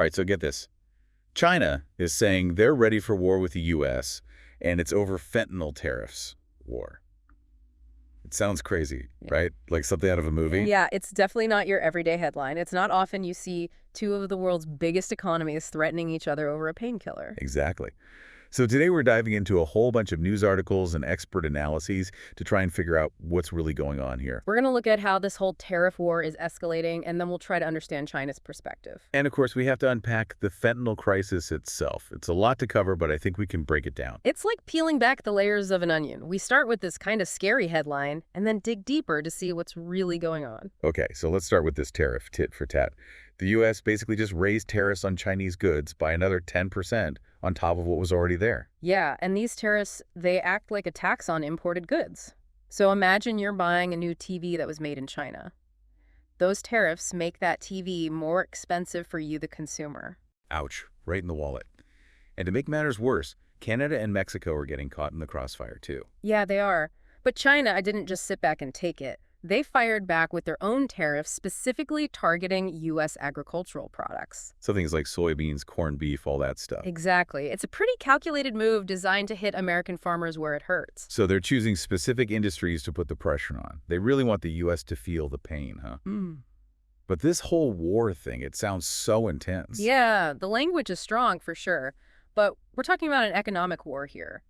All right, so get this. China is saying they're ready for war with the U.S., and it's over fentanyl tariffs war. It sounds crazy, right? Like something out of a movie? Yeah, it's definitely not your everyday headline. It's not often you see two of the world's biggest economies threatening each other over a painkiller. Exactly. So today we're diving into a whole bunch of news articles and expert analyses to try and figure out what's really going on here. We're going to look at how this whole tariff war is escalating, and then we'll try to understand China's perspective. And of course, we have to unpack the fentanyl crisis itself. It's a lot to cover, but I think we can break it down. It's like peeling back the layers of an onion. We start with this kind of scary headline and then dig deeper to see what's really going on. Okay, so let's start with this tariff, tit for tat. The U.S. basically just raised tariffs on Chinese goods by another 10% on top of what was already there. Yeah, and these tariffs, they act like a tax on imported goods. So imagine you're buying a new TV that was made in China. Those tariffs make that TV more expensive for you, the consumer. Ouch, right in the wallet. And to make matters worse, Canada and Mexico are getting caught in the crossfire too. Yeah, they are. But China didn't just sit back and take it. They fired back with their own tariffs specifically targeting U.S. agricultural products. So things like soybeans, corned beef, all that stuff. Exactly. It's a pretty calculated move designed to hit American farmers where it hurts. So they're choosing specific industries to put the pressure on. They really want the U.S. to feel the pain, huh? But this whole war thing, it sounds so intense. Yeah, the language is strong for sure. But we're talking about an economic war here.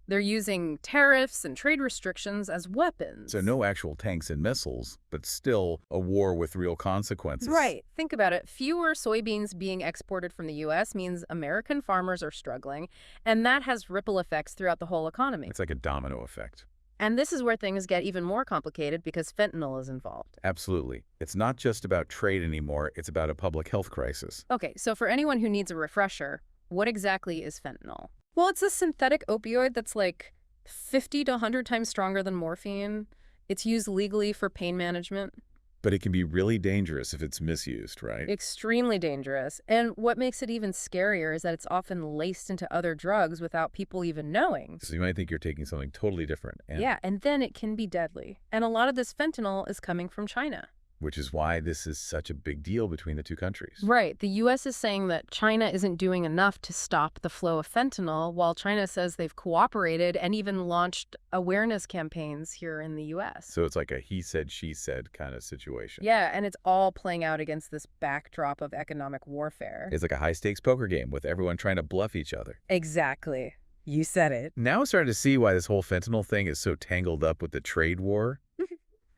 They're using tariffs and trade restrictions as weapons. So no actual tanks and missiles, but still a war with real consequences. Right. Think about it. Fewer soybeans being exported from the U.S. means American farmers are struggling, and that has ripple effects throughout the whole economy. It's like a domino effect. And this is where things get even more complicated because fentanyl is involved. Absolutely. It's not just about trade anymore. It's about a public health crisis. Okay, so for anyone who needs a refresher, what exactly is fentanyl? Well, it's a synthetic opioid that's like 50 to 100 times stronger than morphine. It's used legally for pain management. But it can be really dangerous if it's misused, right? Extremely dangerous. And what makes it even scarier is that it's often laced into other drugs without people even knowing. So you might think you're taking something totally different. Yeah, and then it can be deadly. And a lot of this fentanyl is coming from China. Which is why this is such a big deal between the two countries. Right. The U.S. is saying that China isn't doing enough to stop the flow of fentanyl, while China says they've cooperated and even launched awareness campaigns here in the U.S. So it's like a he said, she said kind of situation. Yeah, and it's all playing out against this backdrop of economic warfare. It's like a high-stakes poker game with everyone trying to bluff each other. Exactly. You said it. Now I'm starting to see why this whole fentanyl thing is so tangled up with the trade war.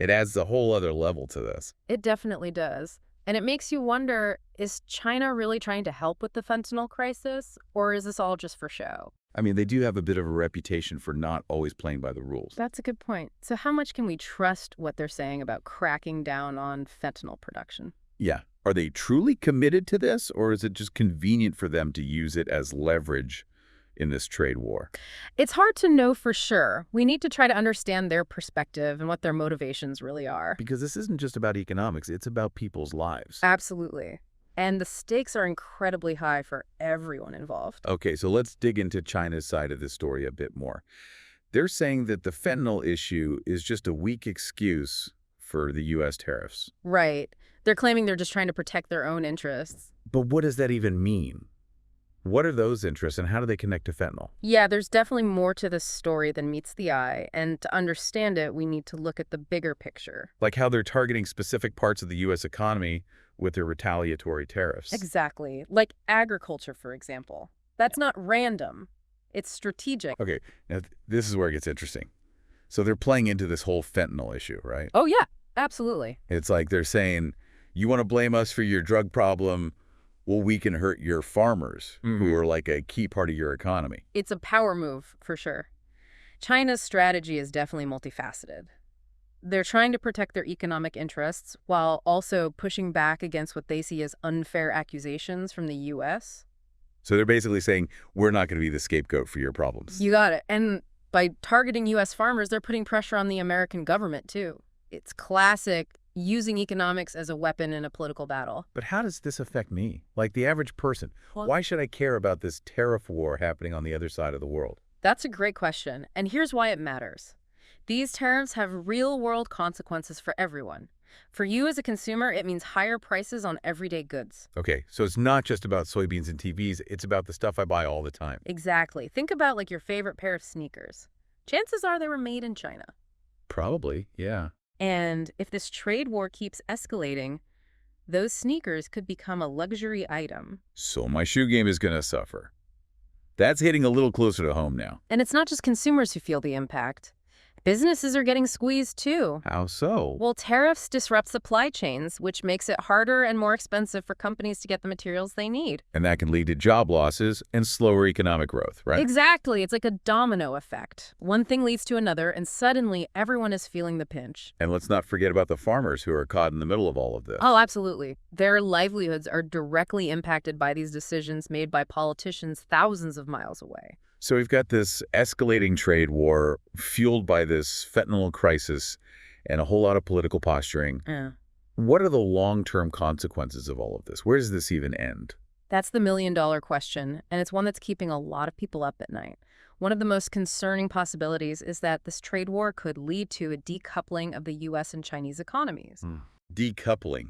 It adds a whole other level to this. It definitely does. And it makes you wonder, is China really trying to help with the fentanyl crisis, or is this all just for show? I mean, they do have a bit of a reputation for not always playing by the rules. That's a good point. So how much can we trust what they're saying about cracking down on fentanyl production? Yeah. Are they truly committed to this, or is it just convenient for them to use it as leverage in this trade war? It's hard to know for sure. We need to try to understand their perspective and what their motivations really are. Because this isn't just about economics, it's about people's lives. Absolutely. And the stakes are incredibly high for everyone involved. Okay, so let's dig into China's side of this story a bit more. They're saying that the fentanyl issue is just a weak excuse for the U.S. tariffs. Right. They're claiming they're just trying to protect their own interests. But what does that even mean? What are those interests, and how do they connect to fentanyl? Yeah, there's definitely more to this story than meets the eye, and to understand it, we need to look at the bigger picture. Like how they're targeting specific parts of the U.S. economy with their retaliatory tariffs. Exactly. Like agriculture, for example. That's not random. It's strategic. Okay, now this is where it gets interesting. So they're playing into this whole fentanyl issue, right? Oh, yeah, absolutely. It's like they're saying, you want to blame us for your drug problem? Well, we can hurt your farmers, who are like a key part of your economy. It's a power move, for sure. China's strategy is definitely multifaceted. They're trying to protect their economic interests while also pushing back against what they see as unfair accusations from the U.S. So they're basically saying, we're not going to be the scapegoat for your problems. You got it. And by targeting U.S. farmers, they're putting pressure on the American government, too. It's classic using economics as a weapon in a political battle. But how does this affect me? Like the average person, why should I care about this tariff war happening on the other side of the world? That's a great question, and here's why it matters. These tariffs have real-world consequences for everyone. For you as a consumer, it means higher prices on everyday goods. Okay, so it's not just about soybeans and TVs, it's about the stuff I buy all the time. Exactly. Think about like your favorite pair of sneakers. Chances are they were made in China. Probably, yeah. And if this trade war keeps escalating, those sneakers could become a luxury item. So my shoe game is going to suffer. That's hitting a little closer to home now. And it's not just consumers who feel the impact. Businesses are getting squeezed too. How so? Well, tariffs disrupt supply chains, which makes it harder and more expensive for companies to get the materials they need. And that can lead to job losses and slower economic growth, right? Exactly. It's like a domino effect. One thing leads to another, and suddenly everyone is feeling the pinch. And let's not forget about the farmers who are caught in the middle of all of this. Oh, absolutely. Their livelihoods are directly impacted by these decisions made by politicians thousands of miles away. So we've got this escalating trade war fueled by this fentanyl crisis and a whole lot of political posturing. Yeah. What are the long-term consequences of all of this? Where does this even end? That's the million-dollar question, and it's one that's keeping a lot of people up at night. One of the most concerning possibilities is that this trade war could lead to a decoupling of the U.S. and Chinese economies. Decoupling.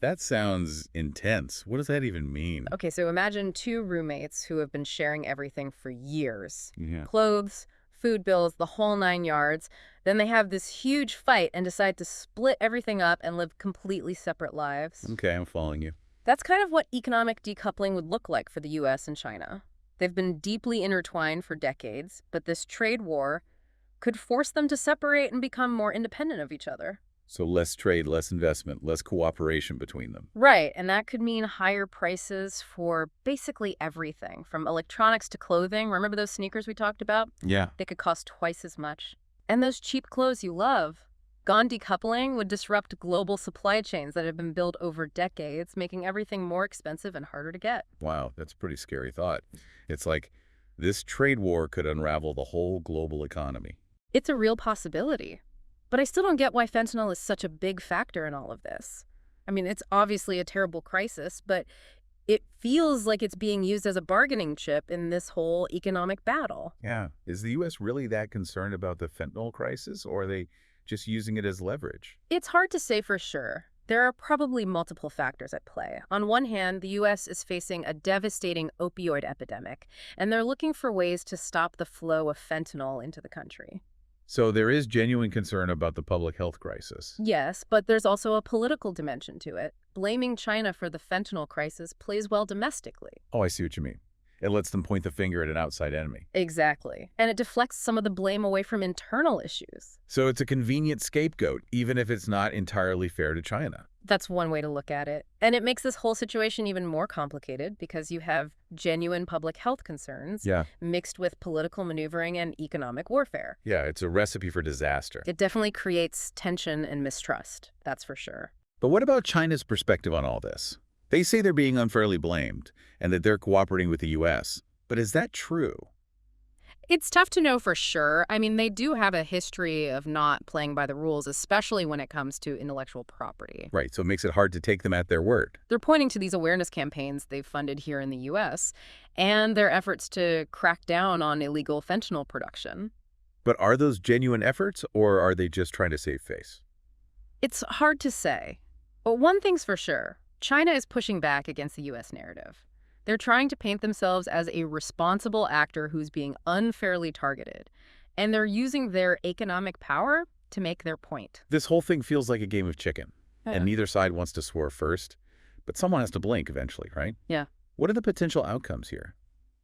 That sounds intense. What does that even mean? Okay, so imagine two roommates who have been sharing everything for years. Yeah. Clothes, food bills, the whole 9 yards. Then they have this huge fight and decide to split everything up and live completely separate lives. Okay, I'm following you. That's kind of what economic decoupling would look like for the U.S. and China. They've been deeply intertwined for decades, but this trade war could force them to separate and become more independent of each other. So less trade, less investment, less cooperation between them. Right, and that could mean higher prices for basically everything, from electronics to clothing. Remember those sneakers we talked about? Yeah. They could cost twice as much. And those cheap clothes you love. Gone decoupling would disrupt global supply chains that have been built over decades, making everything more expensive and harder to get. Wow, that's a pretty scary thought. It's like this trade war could unravel the whole global economy. It's a real possibility. But I still don't get why fentanyl is such a big factor in all of this. I mean, it's obviously a terrible crisis, but it feels like it's being used as a bargaining chip in this whole economic battle. Yeah. Is the U.S. really that concerned about the fentanyl crisis, or are they just using it as leverage? It's hard to say for sure. There are probably multiple factors at play. On one hand, the U.S. is facing a devastating opioid epidemic, and they're looking for ways to stop the flow of fentanyl into the country. So there is genuine concern about the public health crisis. Yes, but there's also a political dimension to it. Blaming China for the fentanyl crisis plays well domestically. Oh, I see what you mean. It lets them point the finger at an outside enemy. Exactly. And it deflects some of the blame away from internal issues. So it's a convenient scapegoat, even if it's not entirely fair to China. That's one way to look at it. And it makes this whole situation even more complicated because you have genuine public health concerns mixed with political maneuvering and economic warfare. Yeah, it's a recipe for disaster. It definitely creates tension and mistrust, that's for sure. But what about China's perspective on all this? They say they're being unfairly blamed and that they're cooperating with the U.S. But is that true? It's tough to know for sure. I mean, they do have a history of not playing by the rules, especially when it comes to intellectual property. Right, so it makes it hard to take them at their word. They're pointing to these awareness campaigns they've funded here in the U.S. and their efforts to crack down on illegal fentanyl production. But are those genuine efforts, or are they just trying to save face? It's hard to say. But one thing's for sure. China is pushing back against the U.S. narrative. They're trying to paint themselves as a responsible actor who's being unfairly targeted. And they're using their economic power to make their point. This whole thing feels like a game of chicken, and neither side wants to swear first. But someone has to blink eventually, right? Yeah. What are the potential outcomes here?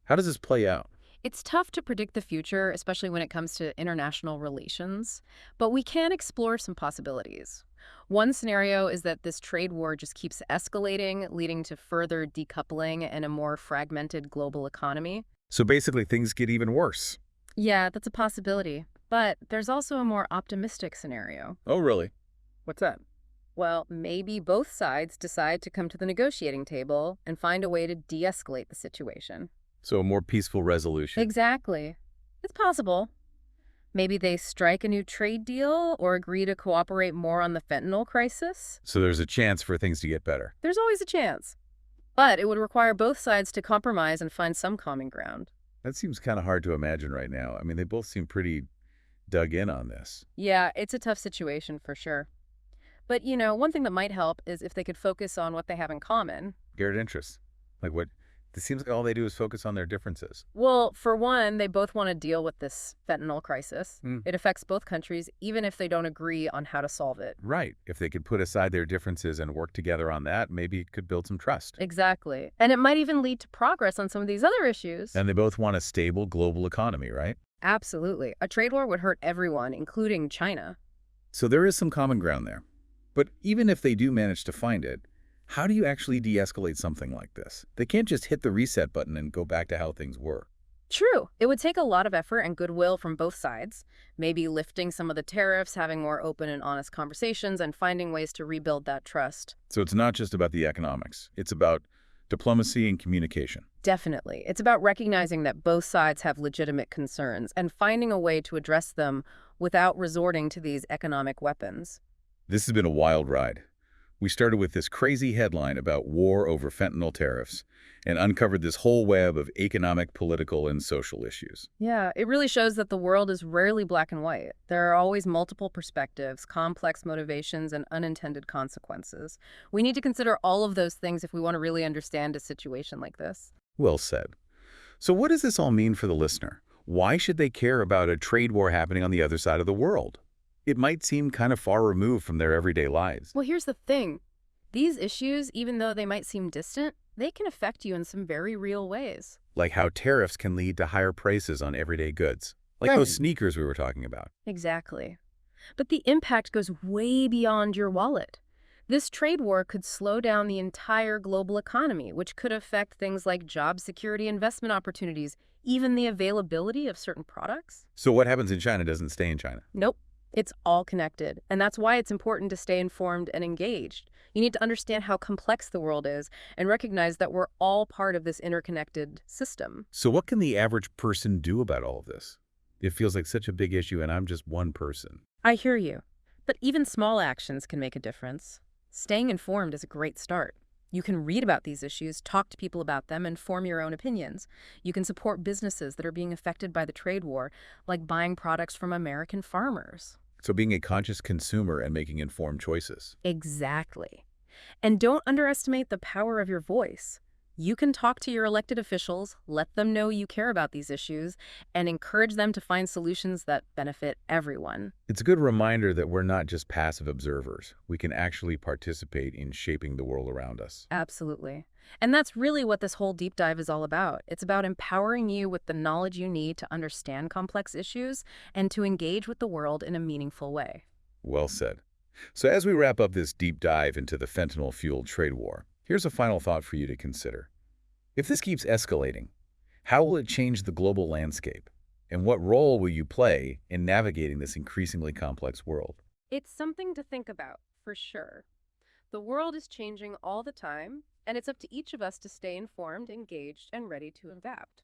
How does this play out? It's tough to predict the future, especially when it comes to international relations. But we can explore some possibilities. One scenario is that this trade war just keeps escalating, leading to further decoupling and a more fragmented global economy. So basically things get even worse. Yeah, that's a possibility. But there's also a more optimistic scenario. Oh, really? What's that? Well, maybe both sides decide to come to the negotiating table and find a way to de-escalate the situation. So a more peaceful resolution. Exactly. It's possible. Maybe they strike a new trade deal or agree to cooperate more on the fentanyl crisis. So there's a chance for things to get better. There's always a chance. But it would require both sides to compromise and find some common ground. That seems kind of hard to imagine right now. I mean, they both seem pretty dug in on this. Yeah, it's a tough situation for sure. But, one thing that might help is if they could focus on what they have in common. Shared interests. Like what? It seems like all they do is focus on their differences. Well, for one, they both want to deal with this fentanyl crisis. Hmm. It affects both countries, even if they don't agree on how to solve it. Right. If they could put aside their differences and work together on that, maybe it could build some trust. Exactly. And it might even lead to progress on some of these other issues. And they both want a stable global economy, right? Absolutely. A trade war would hurt everyone, including China. So there is some common ground there. But even if they do manage to find it, how do you actually de-escalate something like this? They can't just hit the reset button and go back to how things were. True. It would take a lot of effort and goodwill from both sides. Maybe lifting some of the tariffs, having more open and honest conversations, and finding ways to rebuild that trust. So it's not just about the economics. It's about diplomacy and communication. Definitely. It's about recognizing that both sides have legitimate concerns and finding a way to address them without resorting to these economic weapons. This has been a wild ride. We started with this crazy headline about war over fentanyl tariffs and uncovered this whole web of economic, political, and social issues. Yeah, it really shows that the world is rarely black and white. There are always multiple perspectives, complex motivations, and unintended consequences. We need to consider all of those things if we want to really understand a situation like this. Well said. So what does this all mean for the listener? Why should they care about a trade war happening on the other side of the world? It might seem kind of far removed from their everyday lives. Well, here's the thing. These issues, even though they might seem distant, they can affect you in some very real ways. Like how tariffs can lead to higher prices on everyday goods. Like Right. those sneakers we were talking about. Exactly. But the impact goes way beyond your wallet. This trade war could slow down the entire global economy, which could affect things like job security, investment opportunities, even the availability of certain products. So what happens in China doesn't stay in China. Nope. It's all connected. And that's why it's important to stay informed and engaged. You need to understand how complex the world is and recognize that we're all part of this interconnected system. So what can the average person do about all of this? It feels like such a big issue and I'm just one person. I hear you. But even small actions can make a difference. Staying informed is a great start. You can read about these issues, talk to people about them, and form your own opinions. You can support businesses that are being affected by the trade war, like buying products from American farmers. So being a conscious consumer and making informed choices. Exactly. And don't underestimate the power of your voice. You can talk to your elected officials, let them know you care about these issues, and encourage them to find solutions that benefit everyone. It's a good reminder that we're not just passive observers. We can actually participate in shaping the world around us. Absolutely. And that's really what this whole deep dive is all about. It's about empowering you with the knowledge you need to understand complex issues and to engage with the world in a meaningful way. Well said. So as we wrap up this deep dive into the fentanyl-fueled trade war, here's a final thought for you to consider. If this keeps escalating, how will it change the global landscape? And what role will you play in navigating this increasingly complex world? It's something to think about, for sure. The world is changing all the time, and it's up to each of us to stay informed, engaged, and ready to adapt.